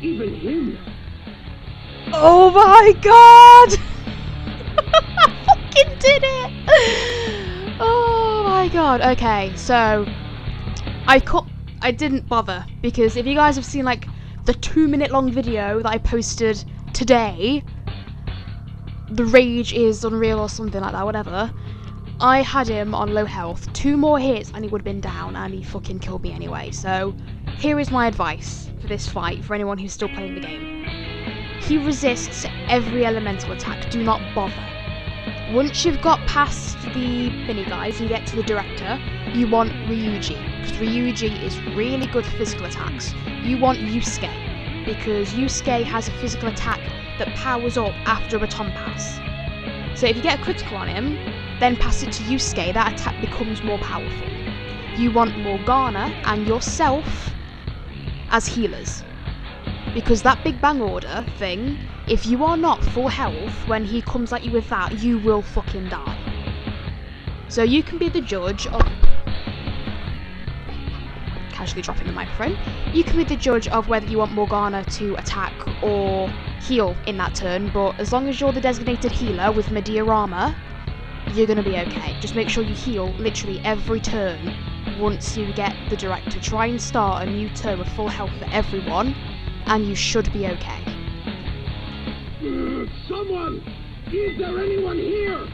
Even him. Oh my god! I fucking did it! Oh my god. Okay, so I didn't bother because if you guys have seen like the 2-minute long video that I posted today, the rage is unreal or something like that, whatever. I had him on low health, 2 more hits and he would have been down, and he fucking killed me anyway. So here is my advice for this fight for anyone who's still playing the game. He resists every elemental attack, do not bother. Once you've got past the mini guys and you get to the director, you want Ryuji, because Ryuji is really good for physical attacks. You want Yusuke, because Yusuke has a physical attack that powers up after a baton pass. So if you get a critical on him, then pass it to Yusuke, that attack becomes more powerful. You want Morgana and yourself as healers, because that Big Bang Order thing, if you are not full health when he comes at you with that, you will fucking die. So you can be the judge of... Casually dropping the microphone. You can be the judge of whether you want Morgana to attack or heal in that turn, but as long as you're the designated healer with Medea armor, you're gonna be okay. Just make sure you heal literally every turn once you get the director. Try and start a new turn with full health for everyone, and you should be okay. Someone! Is there anyone here?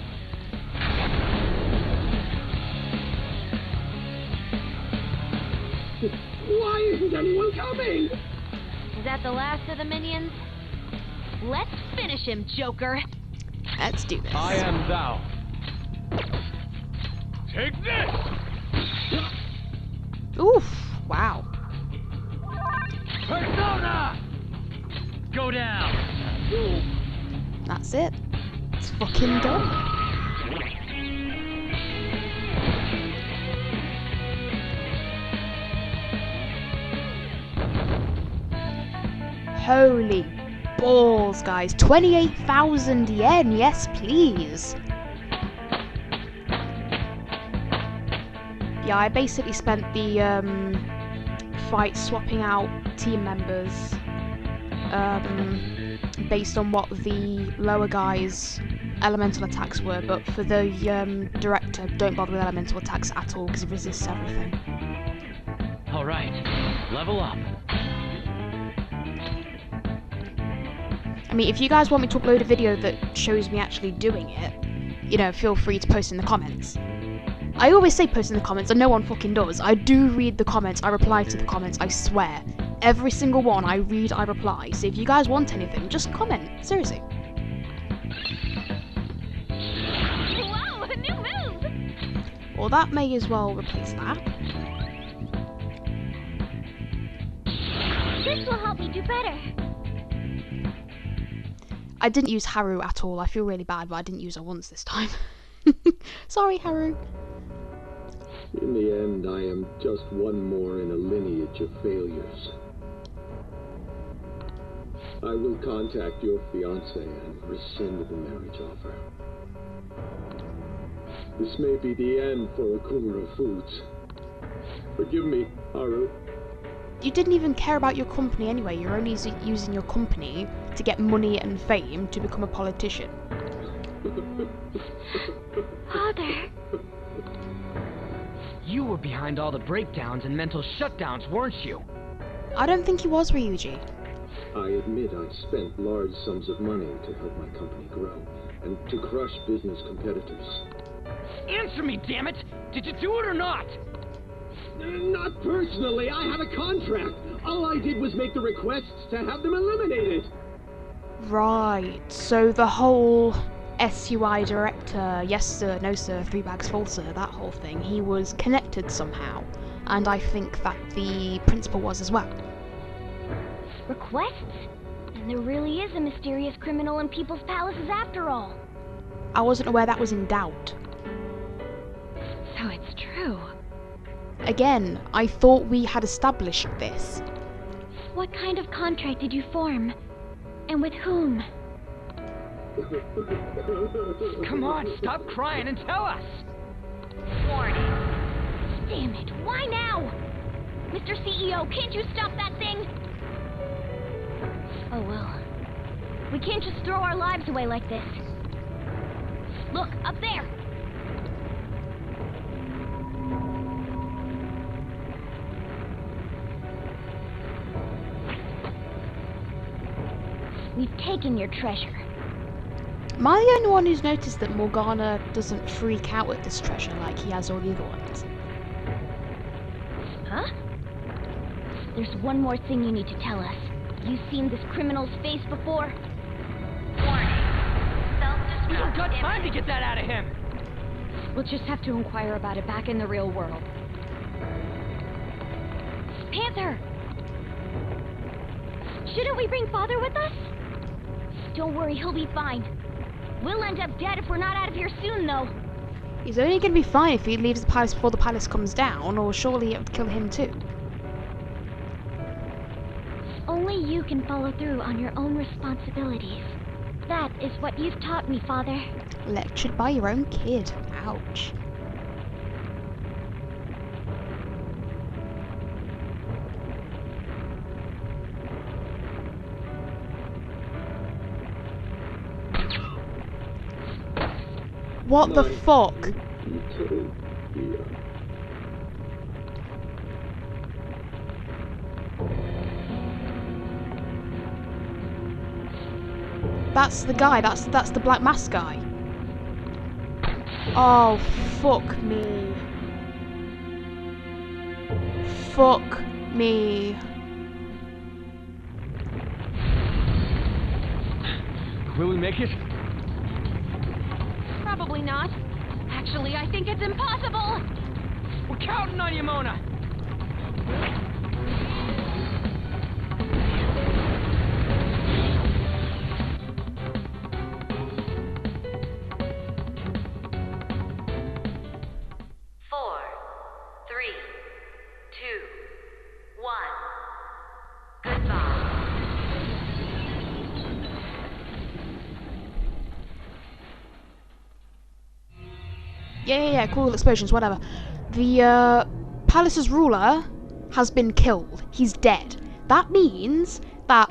Why isn't anyone coming? Is that the last of the minions? Let's finish him, Joker. Let's do this. I am thou. Take this! Oof, wow. Persona! Go down! That's it. It's fucking done. Holy balls, guys. 28,000 yen, yes please. Yeah, I basically spent the fight swapping out team members based on what the lower guys' elemental attacks were, but for the director, don't bother with elemental attacks at all because he resists everything. Alright, level up. I mean, if you guys want me to upload a video that shows me actually doing it, you know, feel free to post in the comments. I always say post in the comments, and no one fucking does. I do read the comments, I reply to the comments, I swear. Every single one I read, I reply. So if you guys want anything, just comment. Seriously. Wow, a new move! Well, that may as well replace that. This will help me do better. I didn't use Haru at all. I feel really bad, but I didn't use her once this time. Sorry, Haru. In the end, I am just one more in a lineage of failures. I will contact your fiancé and rescind the marriage offer. This may be the end for Okumura Foods. Forgive me, Haru. You didn't even care about your company anyway. You're only using your company to get money and fame to become a politician. Father. You were behind all the breakdowns and mental shutdowns, weren't you? I don't think he was, Ryuji. I admit I've spent large sums of money to help my company grow, and to crush business competitors. Answer me, damn it! Did you do it or not? Not personally, I had a contract. All I did was make the requests to have them eliminated. Right, so the whole SUI director, yes sir, no sir, 3 bags full sir, that whole thing, he was connected somehow. And I think that the principal was as well. Requests? And there really is a mysterious criminal in people's palaces after all. I wasn't aware that was in doubt. So it's true. Again, I thought we had established this. What kind of contract did you form? And with whom? Come on, stop crying and tell us! Warning. Damn it, why now? Mr. CEO, can't you stop that thing? Oh well. We can't just throw our lives away like this. Look, up there! We've taken your treasure. Am I the only one who's noticed that Morgana doesn't freak out with this treasure like he has all the other ones? Huh? There's one more thing you need to tell us. You seen this criminal's face before? Warning. We don't Self-destruct got time to imminent. get that out of him! We'll just have to inquire about it back in the real world. Panther! Shouldn't we bring Father with us? Don't worry, he'll be fine. We'll end up dead if we're not out of here soon, though. He's only going to be fine if he leaves the palace before the palace comes down, or surely it would kill him too. Only you can follow through on your own responsibilities. That is what you've taught me, Father. Lectured by your own kid. Ouch. What the fuck? Utopia. That's the guy, that's the black mask guy. Oh, fuck me. Fuck me. Will we make it? Probably not. Actually, I think it's impossible. We're counting on you, Mona! Four, three, two, one. Goodbye. Yeah, cool explosions, whatever. The palace's ruler has been killed. He's dead. That means that...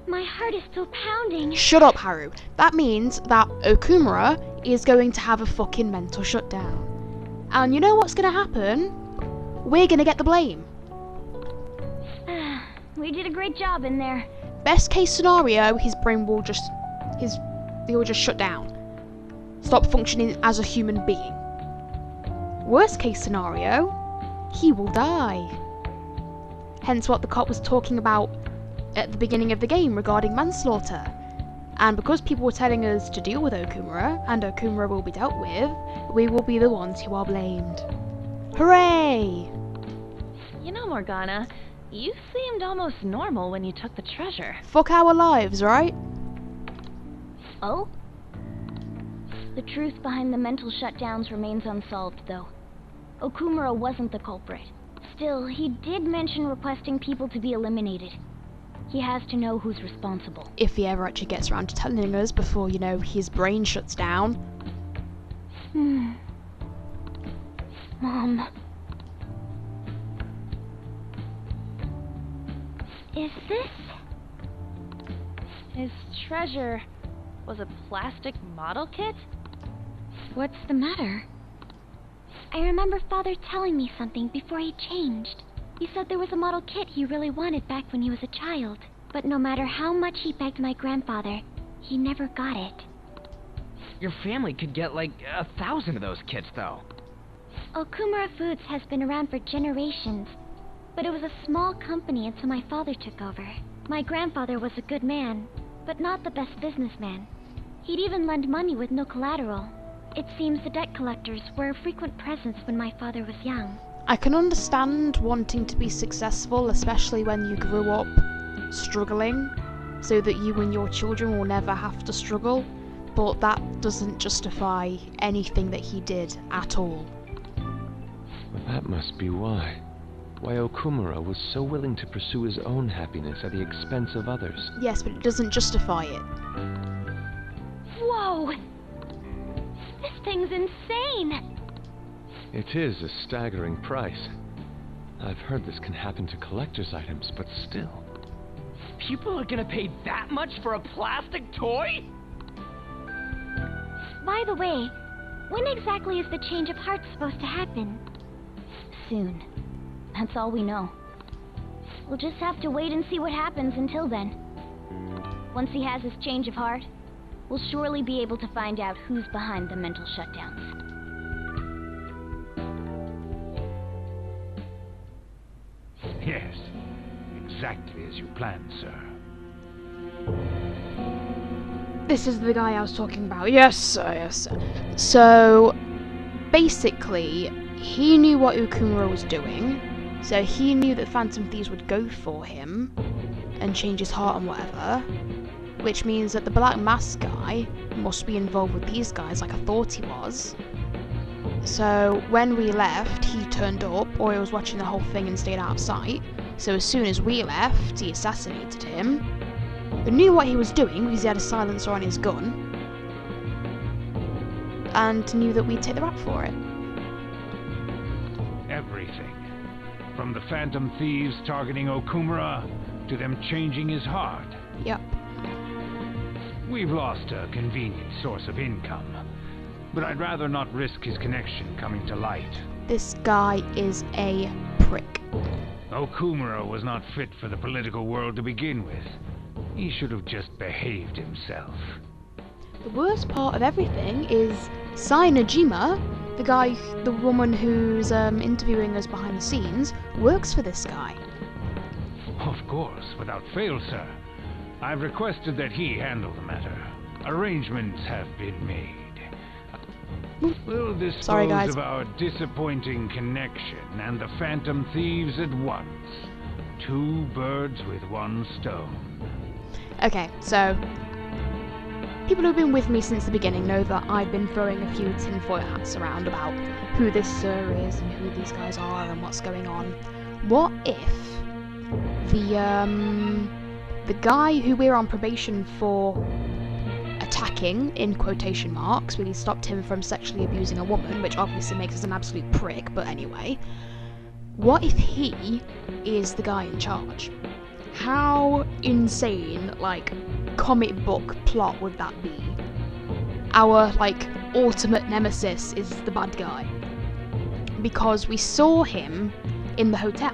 My heart is still pounding. Shut up, Haru. That means that Okumura is going to have a fucking mental shutdown. And you know what's going to happen? We're going to get the blame. We did a great job in there. Best case scenario, his brain will just... he'll just shut down. Stop functioning as a human being. Worst case scenario, he will die. Hence what the cop was talking about at the beginning of the game regarding manslaughter. And because people were telling us to deal with Okumura, and Okumura will be dealt with, we will be the ones who are blamed. Hooray! You know, Morgana, you seemed almost normal when you took the treasure. Fuck our lives, right? Oh? The truth behind the mental shutdowns remains unsolved, though. Okumura wasn't the culprit. Still, he did mention requesting people to be eliminated. He has to know who's responsible. If he ever actually gets around to telling us before, you know, his brain shuts down. Mom. Is this... His treasure was a plastic model kit? What's the matter? I remember Father telling me something before he changed. He said there was a model kit he really wanted back when he was a child. But no matter how much he begged my grandfather, he never got it. Your family could get like 1,000 of those kits, though. Okumura Foods has been around for generations, but it was a small company until my father took over. My grandfather was a good man, but not the best businessman. He'd even lend money with no collateral. It seems the debt collectors were a frequent presence when my father was young. I can understand wanting to be successful, especially when you grew up struggling, so that you and your children will never have to struggle, but that doesn't justify anything that he did at all. Well, that must be why. Why Okumura was so willing to pursue his own happiness at the expense of others. Yes, but it doesn't justify it. Whoa! This thing's insane! It is a staggering price. I've heard this can happen to collector's items, but still. People are gonna pay that much for a plastic toy? By the way, when exactly is the change of heart supposed to happen? Soon. That's all we know. We'll just have to wait and see what happens until then. Once he has his change of heart, we'll surely be able to find out who's behind the mental shutdowns. Yes, exactly as you planned, sir. This is the guy I was talking about. Yes, sir, yes, sir. So, basically, he knew what Okumura was doing, so he knew that Phantom Thieves would go for him and change his heart and whatever, which means that the Black Mask guy must be involved with these guys like I thought he was. So when we left, he turned up, or he was watching the whole thing and stayed out of sight. So as soon as we left, he assassinated him. We knew what he was doing because he had a silencer on his gun, and knew that we'd take the rap for it. Everything. From the Phantom Thieves targeting Okumura, to them changing his heart. Yep. We've lost a convenient source of income, but I'd rather not risk his connection coming to light. This guy is a prick. Okumura was not fit for the political world to begin with. He should have just behaved himself. The worst part of everything is Sai Najima, the woman who's interviewing us behind the scenes, works for this guy. Of course, without fail, sir. I've requested that he handle the matter. Arrangements have been made. We'll dispose Sorry, guys. of our disappointing connection and the Phantom Thieves at once. 2 birds with 1 stone. Okay, so people who've been with me since the beginning know that I've been throwing a few tinfoil hats around about who this sir is and who these guys are and what's going on. What if the guy who we're on probation for attacking, in quotation marks, really stopped him from sexually abusing a woman, which obviously makes us an absolute prick, but anyway, what if he is the guy in charge? How insane, like, comic book plot would that be? Our, like, ultimate nemesis is the bad guy. Because we saw him in the hotel.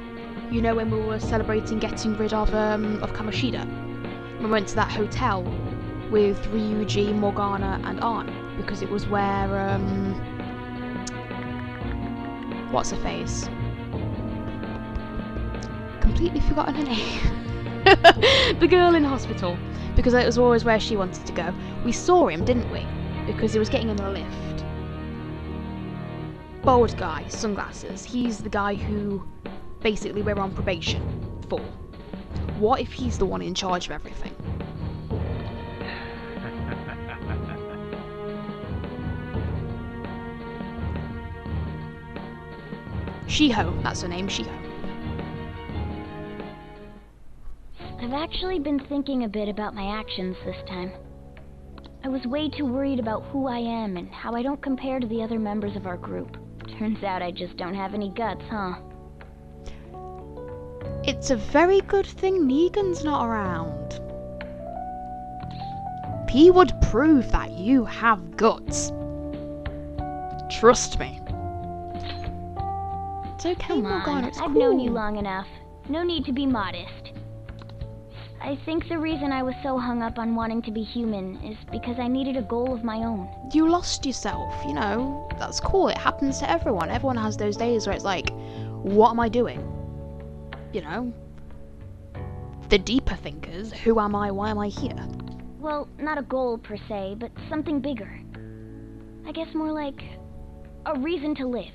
You know, when we were celebrating getting rid of Kamoshida. We went to that hotel with Ryuji, Morgana, and Arn, because it was where, what's her face? Completely forgotten her name. The girl in hospital, because it was always where she wanted to go. We saw him, didn't we? Because he was getting in the lift. Bald guy, sunglasses. He's the guy who basically we're on probation for. What if he's the one in charge of everything? Shiho, that's her name, Shiho. I've actually been thinking a bit about my actions this time. I was way too worried about who I am and how I don't compare to the other members of our group. Turns out I just don't have any guts, huh? It's a very good thing Negan's not around. He would prove that you have guts. Trust me. It's okay, Come Morgana, on, it's I've cool. known you long enough. No need to be modest. I think the reason I was so hung up on wanting to be human is because I needed a goal of my own. You lost yourself, you know. That's cool, it happens to everyone. Everyone has those days where it's like, what am I doing? You know? The deeper thinkers, who am I, why am I here? Well, not a goal per se, but something bigger. I guess more like a reason to live.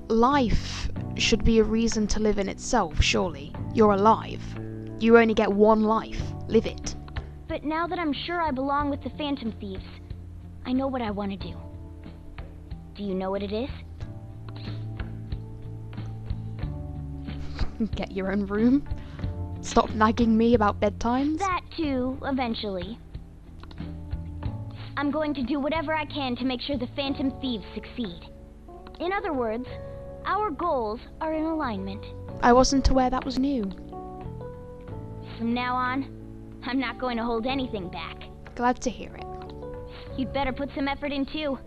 Life should be a reason to live in itself, surely. You're alive. You only get one life. Live it. But now that I'm sure I belong with the Phantom Thieves, I know what I want to do. Do you know what it is? Get your own room. Stop nagging me about bedtimes. That too, eventually. I'm going to do whatever I can to make sure the Phantom Thieves succeed. In other words, our goals are in alignment. I wasn't aware that was new. From now on, I'm not going to hold anything back. Glad to hear it. You'd better put some effort in too.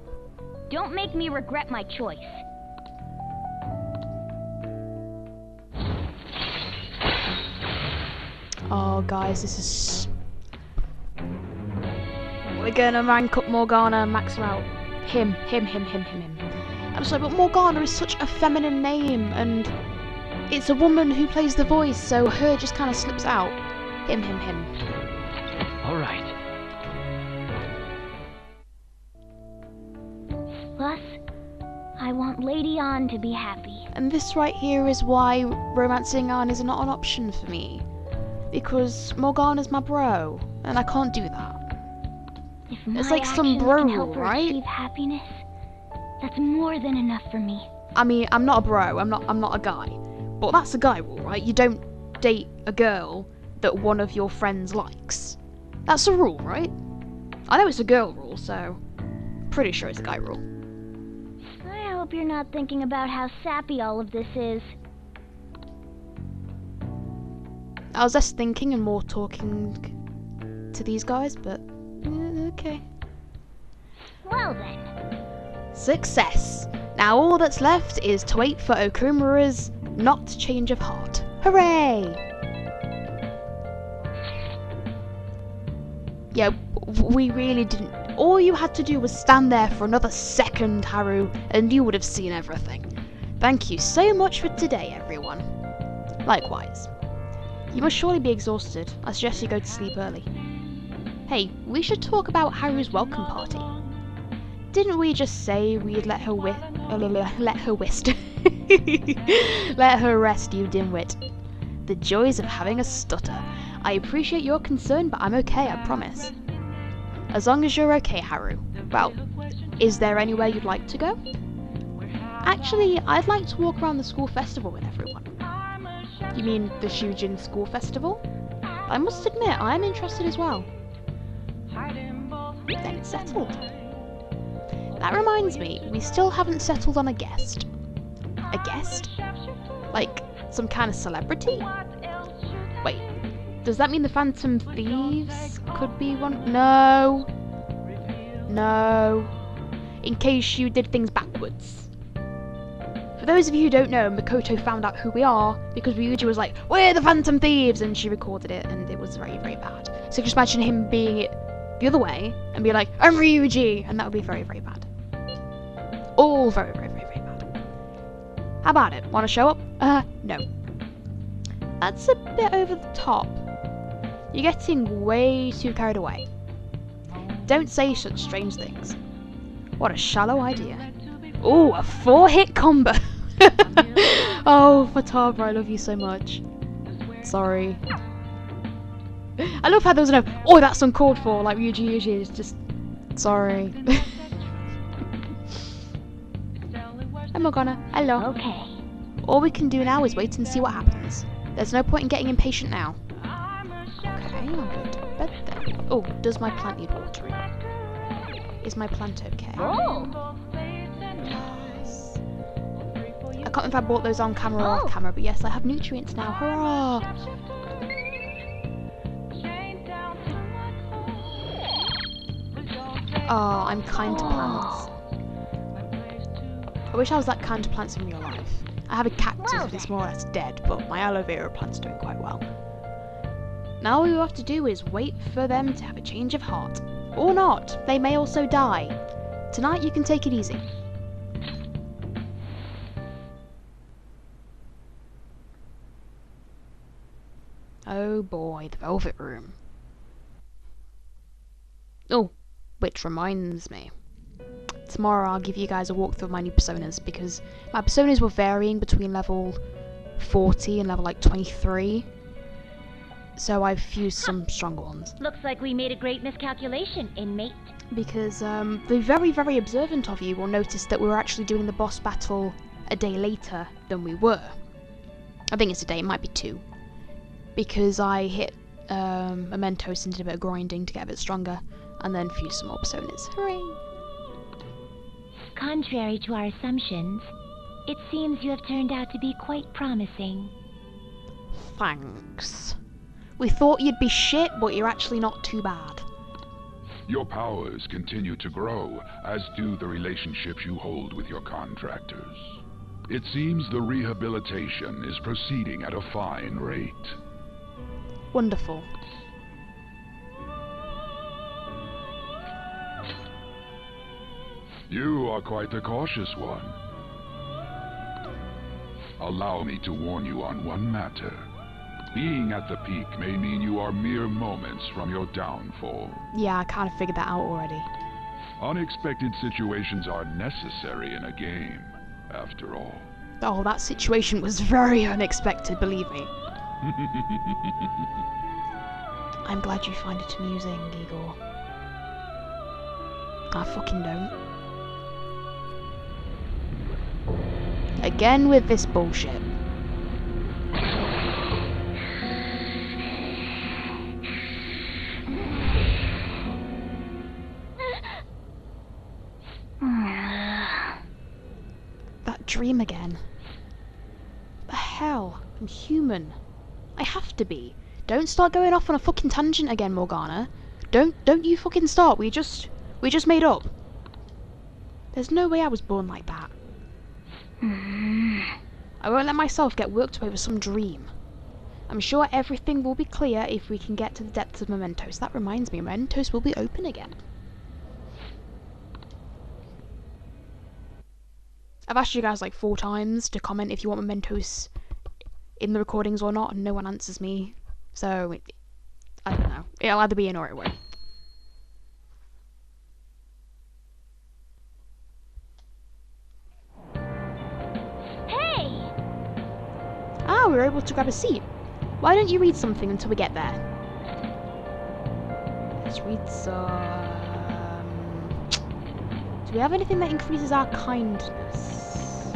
Don't make me regret my choice. Oh, guys, this is... We're gonna rank up Morgana, max her out. Him. I'm sorry, but Morgana is such a feminine name, and it's a woman who plays the voice, so her just kind of slips out. Him. All right. Plus, I want Lady Ann to be happy. And this right here is why romancing Anne is not an option for me. Because Morgana's my bro, and I can't do that. If my It's like some actions bro can help rule, her right? achieve happiness, that's more than enough for me. I mean, I'm not a bro, I'm not a guy. But that's a guy rule, right? You don't date a girl that one of your friends likes. That's a rule, right? I know it's a girl rule, so pretty sure it's a guy rule. I hope you're not thinking about how sappy all of this is. I was less thinking and more talking to these guys, but okay. Well then. Success! Now all that's left is to wait for Okumura's not change of heart. Hooray! Yeah, we really didn't. All you had to do was stand there for another second, Haru, and you would have seen everything. Thank you so much for today, everyone. Likewise. You must surely be exhausted. I suggest you go to sleep early. Hey, we should talk about Haru's welcome party. Didn't we just say we'd let her let her rest, you dimwit? The joys of having a stutter. I appreciate your concern, but I'm okay, I promise. As long as you're okay, Haru. Well, is there anywhere you'd like to go? Actually, I'd like to walk around the school festival with everyone. You mean the Shujin School Festival? I must admit, I'm interested as well. Then it's settled. That reminds me, we still haven't settled on a guest. A guest? Like, some kind of celebrity? Wait, does that mean the Phantom Thieves could be one? No. In case you did things backwards. For those of you who don't know, Makoto found out who we are because Ryuji was like, "We're the Phantom Thieves," and she recorded it, and it was very, very bad. So just imagine him being it the other way and be like, "I'm Ryuji," and that would be very, very bad. All very, very, very, very bad. How about it? Want to show up? No. That's a bit over the top. You're getting way too carried away. Don't say such strange things. What a shallow idea. Ooh, a 4-hit combo! Oh, Fataba, I love you so much. Sorry. I love how there was no, "Oh, that's uncalled for," like Ryuji is just... Sorry. I'm Morgana. Hello. Okay. All we can do now is wait and see what happens. There's no point in getting impatient now. Okay, I'm going to bed then. Oh, does my plant need watering? Is my plant okay? Oh. Yes. I can't remember if I bought those on camera or off camera, but yes, I have nutrients now. Hurrah! Oh, I'm kind to plants. I wish I was that kind to plants in real life. I have a cactus, but it's more or less dead, but my aloe vera plant's doing quite well. Now all we have to do is wait for them to have a change of heart. Or not. They may also die. Tonight you can take it easy. Oh boy, the Velvet Room. Oh, which reminds me. Tomorrow I'll give you guys a walkthrough of my new personas, because my personas were varying between level 40 and level like 23. So I've fused some stronger ones. Looks like we made a great miscalculation, inmate. Because the very, very observant of you will notice that we were actually doing the boss battle a day later than we were. I think it's a day, it might be 2. Because I hit Mementos and did a bit of grinding to get a bit stronger, and then fused some more personas. Hooray! Contrary to our assumptions, it seems you have turned out to be quite promising. Thanks. We thought you'd be shit, but you're actually not too bad. Your powers continue to grow, as do the relationships you hold with your contractors. It seems the rehabilitation is proceeding at a fine rate. Wonderful. You are quite the cautious one. Allow me to warn you on one matter. Being at the peak may mean you are mere moments from your downfall. Yeah, I kind of figured that out already. Unexpected situations are necessary in a game, after all. Oh, that situation was very unexpected, believe me. I'm glad you find it amusing, Igor. I fucking don't. Again with this bullshit. That dream again. The hell? I'm human. I have to be. Don't start going off on a fucking tangent again, Morgana. Don't you fucking start. We just made up. There's no way I was born like that. I won't let myself get worked up over some dream. I'm sure everything will be clear if we can get to the depths of Mementos. That reminds me, Mementos will be open again. I've asked you guys like 4 times to comment if you want Mementos in the recordings or not, and no one answers me. So, I don't know. It'll either be in or it won't. Ah, we were able to grab a seat. Why don't you read something until we get there? Let's read some... Do we have anything that increases our kindness?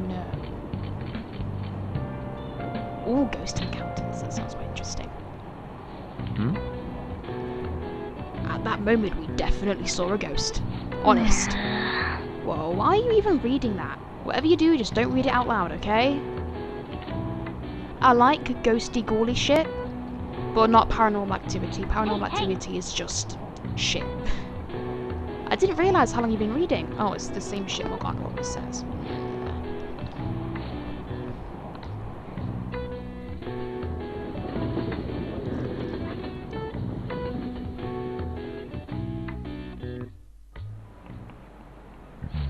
No. Ooh, ghost encounters. That sounds quite interesting. At that moment, we definitely saw a ghost. Honest. Whoa, why are you even reading that? Whatever you do, just don't read it out loud, okay? I like ghosty, ghouly shit, but not paranormal activity. Paranormal activity is just shit. I didn't realise how long you've been reading. Oh, it's the same shit Morgana always says.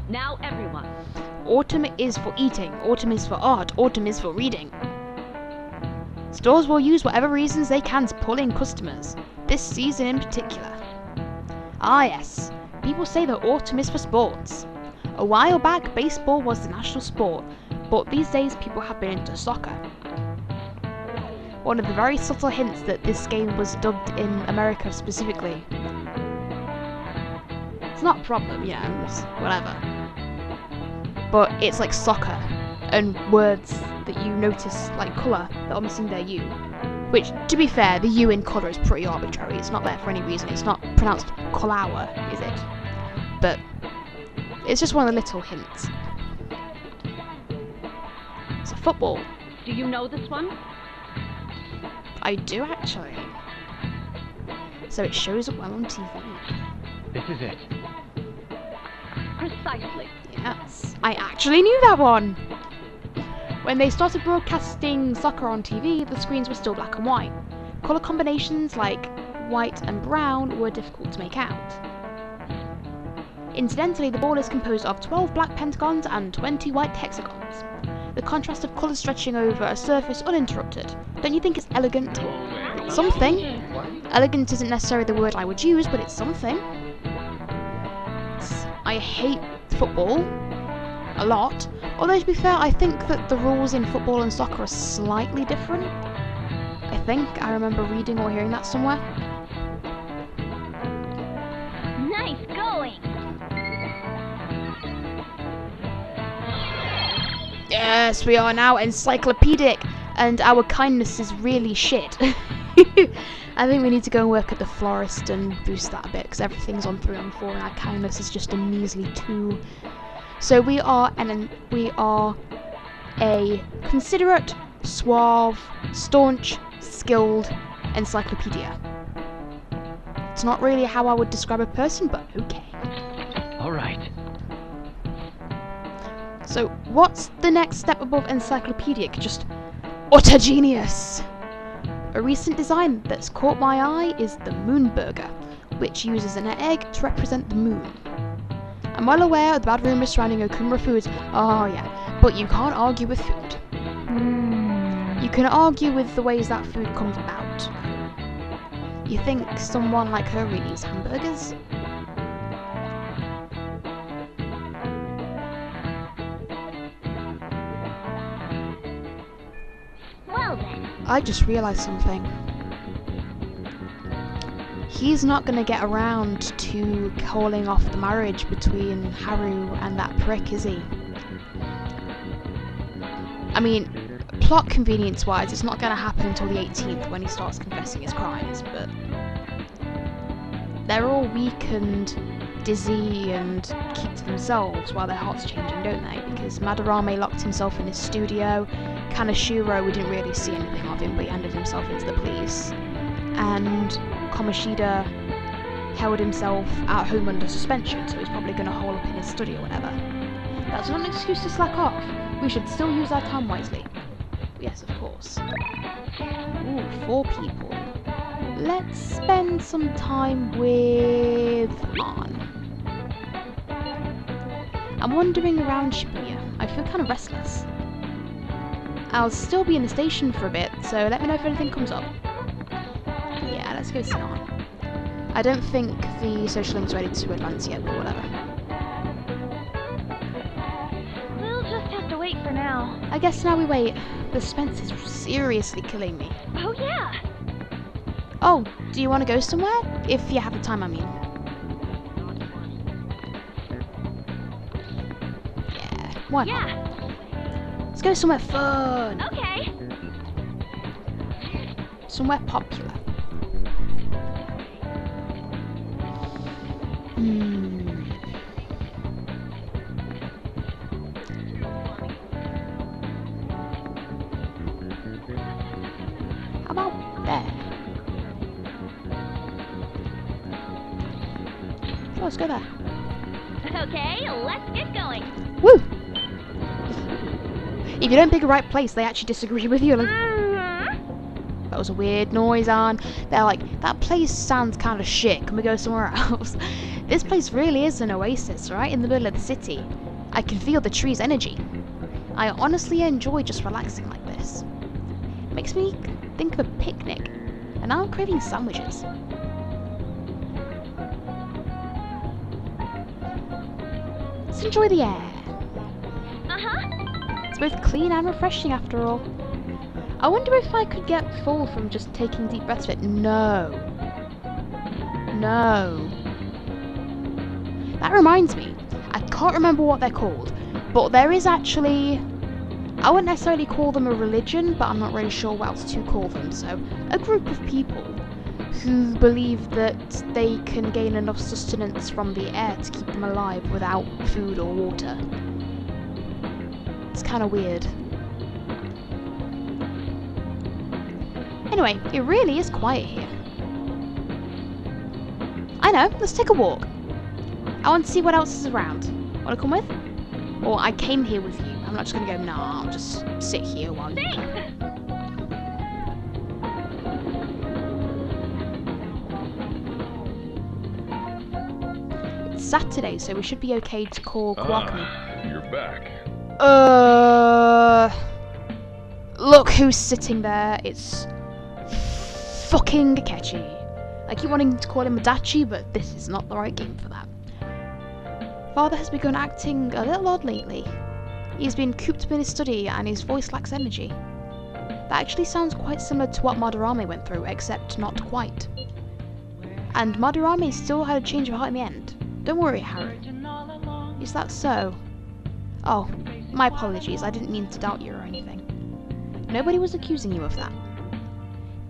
Now everyone. Autumn is for eating, autumn is for art, autumn is for reading. Stores will use whatever reasons they can to pull in customers, this season in particular. Ah yes, people say that autumn is for sports. A while back, baseball was the national sport, but these days people have been into soccer. One of the very subtle hints that this game was dubbed in America specifically. It's not a problem, you know, it's whatever. But it's like soccer, and words that you notice, like colour, that are missing their U. Which, to be fair, the U in colour is pretty arbitrary. It's not there for any reason. It's not pronounced colour, is it? But it's just one of the little hints. It's a football. Do you know this one? I do, actually. So it shows up well on TV. This is it. Precisely. Yes, I actually knew that one! When they started broadcasting soccer on TV, the screens were still black and white. Colour combinations like white and brown were difficult to make out. Incidentally, the ball is composed of 12 black pentagons and 20 white hexagons. The contrast of colours stretching over a surface uninterrupted. Don't you think it's elegant? Something. Elegant isn't necessarily the word I would use, but it's something. I hate football a lot, although to be fair, I think that the rules in football and soccer are slightly different. I think I remember reading or hearing that somewhere. Nice going! Yes, we are now encyclopedic, and our kindness is really shit. I think we need to go and work at the florist and boost that a bit, because everything's on 3 and 4 and our kindness is just a measly 2. So we are a considerate, suave, staunch, skilled encyclopedia. It's not really how I would describe a person, but okay. Alright. So, what's the next step above encyclopedic? Just utter genius! A recent design that's caught my eye is the Moon Burger, which uses an egg to represent the moon. I'm well aware of the bad rumours surrounding Okumura foods. Oh yeah, but you can't argue with food. You can argue with the ways that food comes about. You think someone like her really eats hamburgers? Well then. I just realised something. He's not going to get around to calling off the marriage between Haru and that prick, is he? I mean, plot convenience wise, it's not going to happen until the 18th when he starts confessing his crimes, but they're all weak and dizzy and keep to themselves while their heart's changing, don't they? Because Madarame locked himself in his studio, Kaneshiro, we didn't really see anything of him, but he handed himself into the police, and Kamoshida held himself at home under suspension, so he's probably going to hole up in his study or whatever. That's not an excuse to slack off. We should still use our time wisely. Yes, of course. Ooh, 4 people. Let's spend some time with An. I'm wandering around Shibuya. I feel kind of restless. I'll still be in the station for a bit, so let me know if anything comes up. Yeah, let's go see An. I don't think the social link's ready to advance yet, but whatever. We'll just have to wait for now. I guess now we wait. The suspense is seriously killing me. Oh yeah! Oh, do you want to go somewhere? If you have the time, I mean. Yeah, why not? Yeah! Let's go somewhere fun. Okay! Somewhere popular. How about there? Sure, let's go there. Okay, let's get going. Woo! If you don't pick a right place, they actually disagree with you. Like, that was a weird noise, An. They're like, that place sounds kind of shit. Can we go somewhere else? This place really is an oasis, right in the middle of the city. I can feel the tree's energy. I honestly enjoy just relaxing like this. It makes me think of a picnic, and now I'm craving sandwiches. Let's enjoy the air. It's both clean and refreshing after all. I wonder if I could get full from just taking deep breaths of it. No. No. That reminds me, I can't remember what they're called, but there is actually, I wouldn't necessarily call them a religion, but I'm not really sure what else to call them, so a group of people who believe that they can gain enough sustenance from the air to keep them alive without food or water. It's kind of weird. Anyway, it really is quiet here. I know, let's take a walk. I want to see what else is around. Want to come with? Or I came here with you. I'm not just going to go, nah, I'll just sit here while you go. It's Saturday, so we should be okay to call Kwakami. You're back. Look who's sitting there. It's fucking Akechi. I keep wanting to call him Adachi, but this is not the right game for that. Father has begun acting a little odd lately. He's been cooped up in his study and his voice lacks energy. That actually sounds quite similar to what Madarame went through, except not quite. And Madarame still had a change of heart in the end. Don't worry, Haru. Is that so? Oh, my apologies, I didn't mean to doubt you or anything. Nobody was accusing you of that.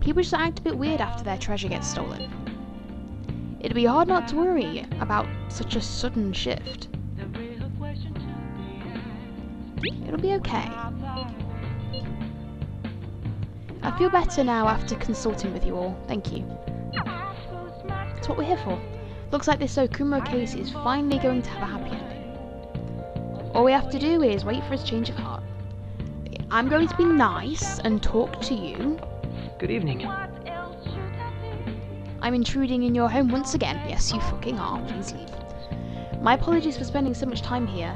People just act a bit weird after their treasure gets stolen. It'd be hard not to worry about such a sudden shift. It'll be okay. I feel better now after consulting with you all. Thank you. That's what we're here for. Looks like this Okumura case is finally going to have a happy ending. All we have to do is wait for his change of heart. I'm going to be nice and talk to you. Good evening. I'm intruding in your home once again. Yes, you fucking are. Please leave. My apologies for spending so much time here.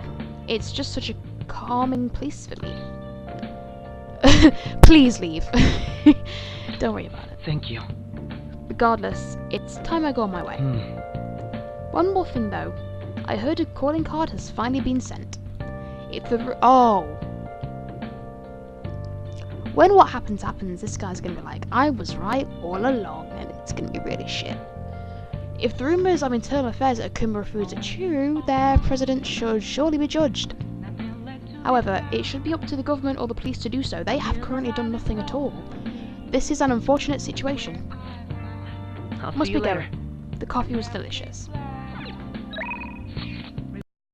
It's just such a calming place for me. Please leave. Don't worry about it. Thank you. Regardless, it's time I go on my way. One more thing though. I heard a calling card has finally been sent. If the when what happens, this guy's gonna be like, I was right all along, and it's gonna be really shit. If the rumours of internal affairs at Okumura Foods are true, their president should surely be judged. However, it should be up to the government or the police to do so. They have currently done nothing at all. This is an unfortunate situation. I'll Must see you be later. going. The coffee was delicious.